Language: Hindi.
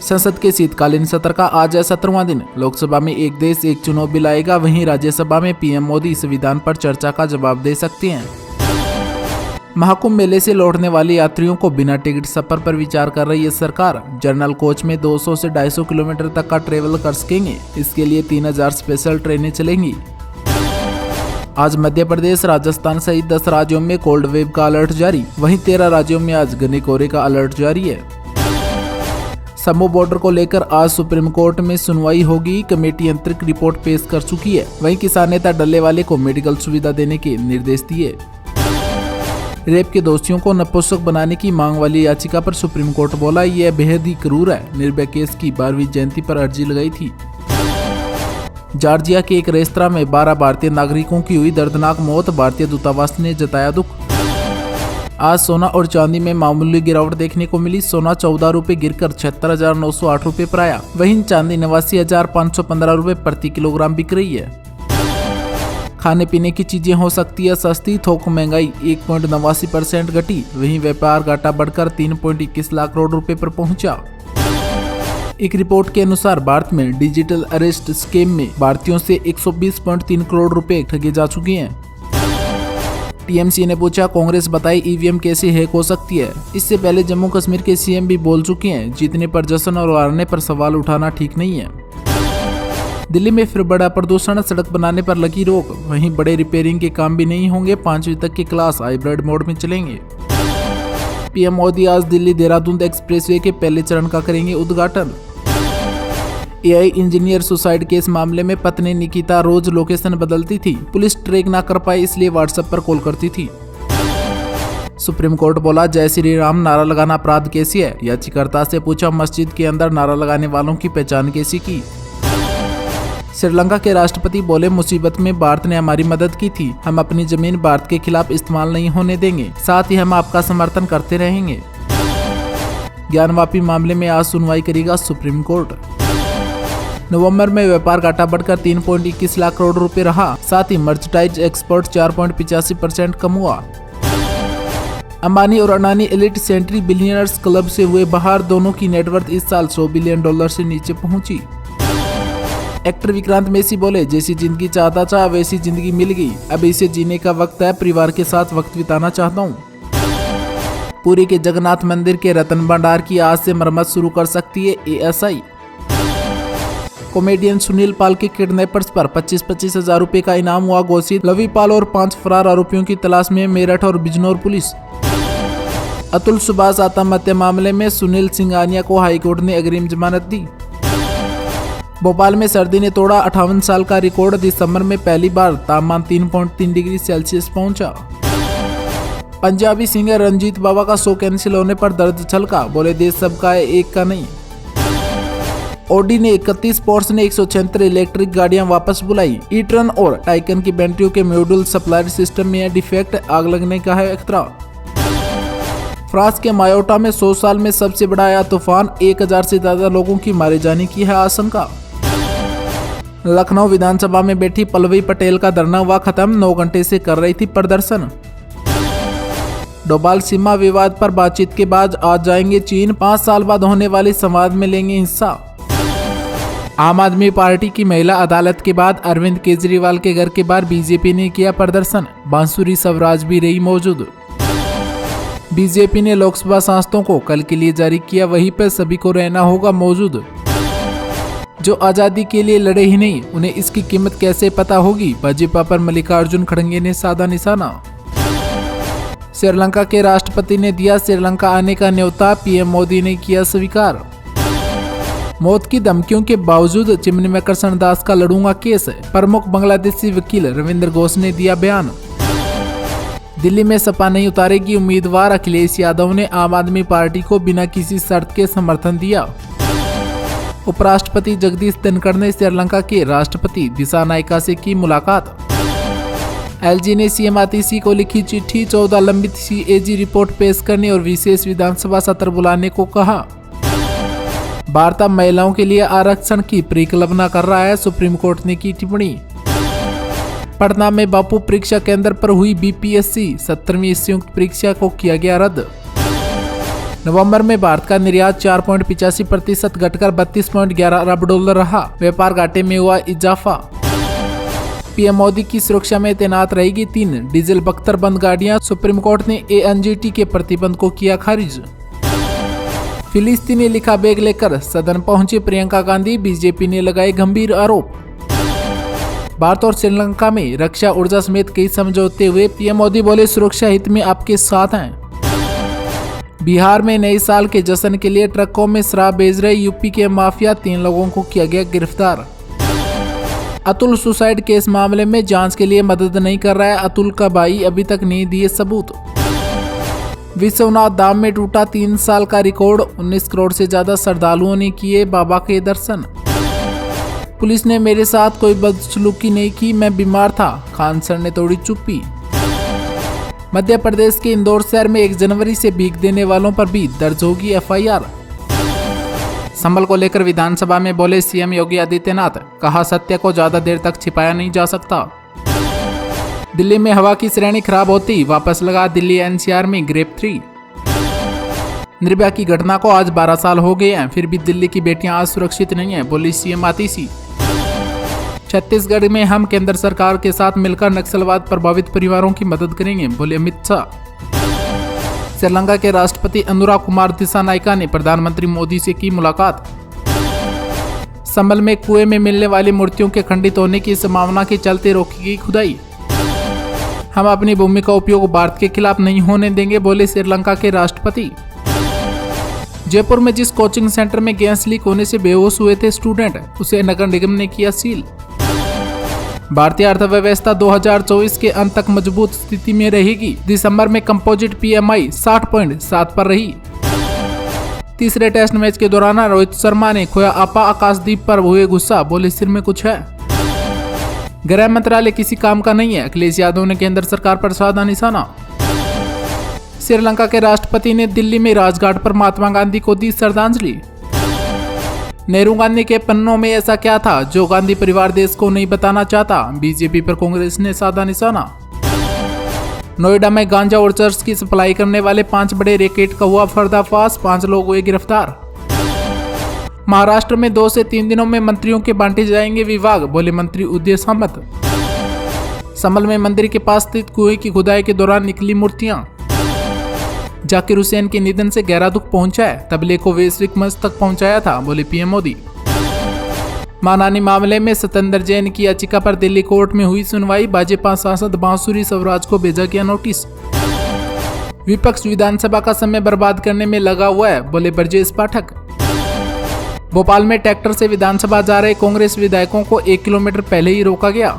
संसद के शीतकालीन सत्र का आज है 17वां दिन। लोकसभा में एक देश एक चुनाव बिल आएगा, वहीं राज्यसभा में पीएम मोदी इस विधान पर चर्चा का जवाब दे सकते हैं। महाकुंभ मेले से लौटने वाले यात्रियों को बिना टिकट सफर पर विचार कर रही है सरकार। जनरल कोच में 200 से 250 किलोमीटर तक का ट्रेवल कर सकेंगे। इसके लिए 3000 स्पेशल ट्रेनें चलेंगी। आज मध्य प्रदेश, राजस्थान सहित 10 राज्यों में कोल्ड वेव का अलर्ट जारी। वहीं 13 राज्यों में आज घने कोहरे का अलर्ट जारी है। समू बॉर्डर को लेकर आज सुप्रीम कोर्ट में सुनवाई होगी। कमेटी आंतरिक रिपोर्ट पेश कर चुकी है। वहीं किसान नेता डल्लेवाले को मेडिकल सुविधा देने के निर्देश दिए। रेप के दोषियों को नपुंसक बनाने की मांग वाली याचिका पर सुप्रीम कोर्ट बोला, यह बेहद ही क्रूर है। निर्भया केस की 12वीं जयंती पर अर्जी लगाई थी। जॉर्जिया के एक रेस्तरां में 12 भारतीय नागरिकों की हुई दर्दनाक मौत। भारतीय दूतावास ने जताया दुख। आज सोना और चांदी में मामूली गिरावट देखने को मिली। सोना 14 रुपए गिरकर 76,908 रुपए पर आया। वहीं चांदी 89,515 रुपए प्रति किलोग्राम बिक रही है। खाने पीने की चीजें हो सकती है सस्ती। थोक महंगाई 1.89% घटी। वहीं व्यापार घाटा बढ़कर 3.21 लाख करोड़ रुपए पर पहुंचा। एक रिपोर्ट के अनुसार भारत में डिजिटल अरेस्ट स्कीम में भारतीयों से 120.3 करोड़ रुपए ठगे जा चुके हैं। टीएमसी ने पूछा, कांग्रेस बताई ईवीएम कैसे हैक हो सकती है। इससे पहले जम्मू कश्मीर के सीएम भी बोल चुके हैं, जीतने पर जश्न और हारने पर सवाल उठाना ठीक नहीं है। दिल्ली में फिर बड़ा प्रदूषण, सड़क बनाने पर लगी रोक। वहीं बड़े रिपेयरिंग के काम भी नहीं होंगे। 5वीं तक की क्लास हाइब्रिड मोड में चलेंगे। पीएम मोदी आज दिल्ली देहरादून एक्सप्रेसवे के पहले चरण का करेंगे उद्घाटन। एआई इंजीनियर सुसाइड केस मामले में पत्नी निकिता रोज लोकेशन बदलती थी। पुलिस ट्रैक ना कर पाई, इसलिए व्हाट्सएप पर कॉल करती थी। सुप्रीम कोर्ट बोला, जय श्री राम नारा लगाना अपराध कैसी है। याचिकाकर्ता से पूछा, मस्जिद के अंदर नारा लगाने वालों की पहचान कैसी की। श्रीलंका के राष्ट्रपति बोले, मुसीबत में भारत ने हमारी मदद की थी। हम अपनी जमीन भारत के खिलाफ इस्तेमाल नहीं होने देंगे। साथ ही हम आपका समर्थन करते रहेंगे। ज्ञानवापी मामले में आज सुनवाई करेगा सुप्रीम कोर्ट। नवंबर में व्यापार घाटा बढ़कर 3.21 लाख करोड़ रुपए रहा। साथ ही मर्चेंडाइज एक्सपोर्ट 4.85% कम हुआ। अंबानी और Adani elite centibillionaires club से हुए बाहर। दोनों की नेटवर्थ इस साल $100 बिलियन से नीचे पहुंची। एक्टर विक्रांत मैसी बोले, जैसी जिंदगी चाहता था वैसी जिंदगी मिल गई। अब इसे जीने का वक्त है। परिवार के साथ वक्त बिताना चाहता हूँ। पुरी के जगन्नाथ मंदिर के रतन भंडार की आज से मरम्मत शुरू कर सकती है एएसआई। कॉमेडियन सुनील पाल के किडनैपर्स पर 25-25 हजार रुपए का इनाम हुआ घोषित। लवी पाल और 5 फरार आरोपियों की तलाश में मेरठ और बिजनौर पुलिस। अतुल सुभाष आत्महत्या मामले में सुनील सिंघानिया को हाईकोर्ट ने अग्रिम जमानत दी। भोपाल में सर्दी ने तोड़ा 58 साल का रिकॉर्ड। दिसंबर में पहली बार तापमान 3.3 डिग्री सेल्सियस पहुंचा। पंजाबी सिंगर रंजीत बाबा का शो कैंसिल होने पर दर्द छलका। बोले, देश सबका है, एक का नहीं। ऑडी ने 31 पोर्स ने 176 इलेक्ट्रिक गाड़ियां वापस बुलाई। ई-ट्रन और टाइकन की बैटरियों के मॉड्यूल सप्लाई सिस्टम में है डिफेक्ट। आग लगने का है खतरा। फ्रांस के मायोटा में 100 साल में सबसे बड़ा आया तूफान। 1000 से ज्यादा लोगों की मारे जाने की है आशंका। लखनऊ विधानसभा में बैठी पल्लवी पटेल का धरना हुआ खत्म। 9 घंटे से कर रही थी प्रदर्शन। डोभाल सीमा विवाद पर बातचीत के बाद आज जाएंगे चीन। 5 साल बाद होने वाले संवाद में लेंगे हिस्सा। आम आदमी पार्टी की महिला अदालत के बाद अरविंद केजरीवाल के घर के बाहर बीजेपी ने किया प्रदर्शन। बांसुरी स्वराज भी रही मौजूद। बीजेपी ने लोकसभा सांसदों को कल के लिए जारी किया। वहीं पर सभी को रहना होगा मौजूद। जो आजादी के लिए लड़े ही नहीं, उन्हें इसकी कीमत कैसे पता होगी। भाजपा पर मल्लिकार्जुन खड़गे ने साधा निशाना। श्रीलंका के राष्ट्रपति ने दिया श्रीलंका आने का न्योता। पीएम मोदी ने किया स्वीकार। मौत की धमकियों के बावजूद चिमनी में कृष्ण दास का लड़ूंगा केस। प्रमुख बांग्लादेशी वकील रविंद्र घोष ने दिया बयान। दिल्ली में सपा नहीं उतारेगी उम्मीदवार। अखिलेश यादव ने आम आदमी पार्टी को बिना किसी शर्त के समर्थन दिया। उपराष्ट्रपति जगदीश धनखड़ ने श्रीलंका के राष्ट्रपति दिसानायका से की मुलाकात। एलजी ने सीएम आतिशी को लिखी चिट्ठी। 14 लंबित सीएजी रिपोर्ट पेश करने और विशेष विधानसभा सत्र बुलाने को कहा। भारत अब महिलाओं के लिए आरक्षण की परिकल्पना कर रहा है। सुप्रीम कोर्ट ने की टिप्पणी। पटना में बापू परीक्षा केंद्र पर हुई बीपीएससी 17वीं संयुक्त परीक्षा को किया गया रद्द। नवंबर में भारत का निर्यात 4.85% घटकर 32.11 अरब डॉलर रहा। व्यापार घाटे में हुआ इजाफा। पीएम मोदी की सुरक्षा में तैनात रहेगी 3 डीजल बख्तर बंद गाड़ियां। सुप्रीम कोर्ट ने एएनजीटी के प्रतिबंध को किया खारिज। फिलिस्तीनी लिखा बैग लेकर सदन पहुंची प्रियंका गांधी। बीजेपी ने लगाए गंभीर आरोप। भारत और श्रीलंका में रक्षा ऊर्जा समेत कई समझौते हुए। पीएम मोदी बोले, सुरक्षा हित में आपके साथ हैं। बिहार में नए साल के जश्न के लिए ट्रकों में शराब भेज रहे यूपी के माफिया। 3 लोगों को किया गया गिरफ्तार। अतुल सुसाइड केस मामले में जांच के लिए मदद नहीं कर रहा है। अतुल का भाई अभी तक नहीं दिए सबूत। विश्वनाथ धाम में टूटा 3 साल का रिकॉर्ड। 19 करोड़ से ज्यादा श्रद्धालुओं ने किए बाबा के दर्शन। पुलिस ने मेरे साथ कोई बदसलूकी नहीं की, मैं बीमार था। खान सर ने तोड़ी चुप्पी। मध्य प्रदेश के इंदौर शहर में 1 जनवरी से भीख देने वालों पर भी दर्ज होगी एफआईआर। संबल को लेकर विधानसभा में बोले सीएम योगी आदित्यनाथ। कहा, सत्य को ज्यादा देर तक छिपाया नहीं जा सकता। दिल्ली में हवा की श्रेणी खराब होती वापस लगा दिल्ली एनसीआर में ग्रेड 3। निर्भया की घटना को आज 12 साल हो गए हैं, फिर भी दिल्ली की बेटियां आज सुरक्षित नहीं है, बोली सीएम आतिशी। छत्तीसगढ़ में हम केंद्र सरकार के साथ मिलकर नक्सलवाद प्रभावित परिवारों की मदद करेंगे, बोले अमित शाह। श्रीलंका के राष्ट्रपति अनुरा कुमार दिसानायका ने प्रधानमंत्री मोदी से की मुलाकात। संबल में कुएं में मिलने वाली मूर्तियों के खंडित होने की संभावना के चलते रोकी गई खुदाई। हम अपनी भूमि का उपयोग भारत के खिलाफ नहीं होने देंगे, बोले श्रीलंका के राष्ट्रपति। जयपुर में जिस कोचिंग सेंटर में गैस लीक होने से बेहोश हुए थे स्टूडेंट, उसे नगर निगम ने किया सील। भारतीय अर्थव्यवस्था 2024 के अंत तक मजबूत स्थिति में रहेगी। दिसंबर में कंपोजिट पीएमआई 60.7 पर रही। तीसरे टेस्ट मैच के दौरान रोहित शर्मा ने खोया आपा आकाशदीप पर हुए गुस्सा, बोले सिर में कुछ है। गृह मंत्रालय किसी काम का नहीं है, अखिलेश यादव ने केंद्र सरकार पर साधा निशाना। श्रीलंका के राष्ट्रपति ने दिल्ली में राजघाट पर महात्मा गांधी को दी श्रद्धांजलि। नेहरू गांधी के पन्नों में ऐसा क्या था जो गांधी परिवार देश को नहीं बताना चाहता, बीजेपी पर कांग्रेस ने साधा निशाना। नोएडा में गांजा और चर्च की सप्लाई करने वाले 5 बड़े रैकेट का हुआ पर्दाफाश, 5 लोग हुए गिरफ्तार। महाराष्ट्र में 2 से 3 दिनों में मंत्रियों के बांटे जाएंगे विभाग, बोले मंत्री उदय सामंत। संभल में मंदिर के पास स्थित कुएं की खुदाई के दौरान निकली मूर्तियां। जाकिर हुसैन के निधन से गहरा दुख पहुंचा है, तबलीग को वैश्विक मंच तक पहुंचाया था, बोले पीएम मोदी। मानहानि मामले में सत्येंद्र जैन की याचिका पर दिल्ली कोर्ट में हुई सुनवाई। भाजपा सांसद बांसुरी स्वराज को भेजा गया नोटिस। विपक्ष विधानसभा का समय बर्बाद करने में लगा हुआ है, बोले ब्रजेश पाठक। भोपाल में ट्रैक्टर से विधानसभा जा रहे कांग्रेस विधायकों को 1 किलोमीटर पहले ही रोका गया।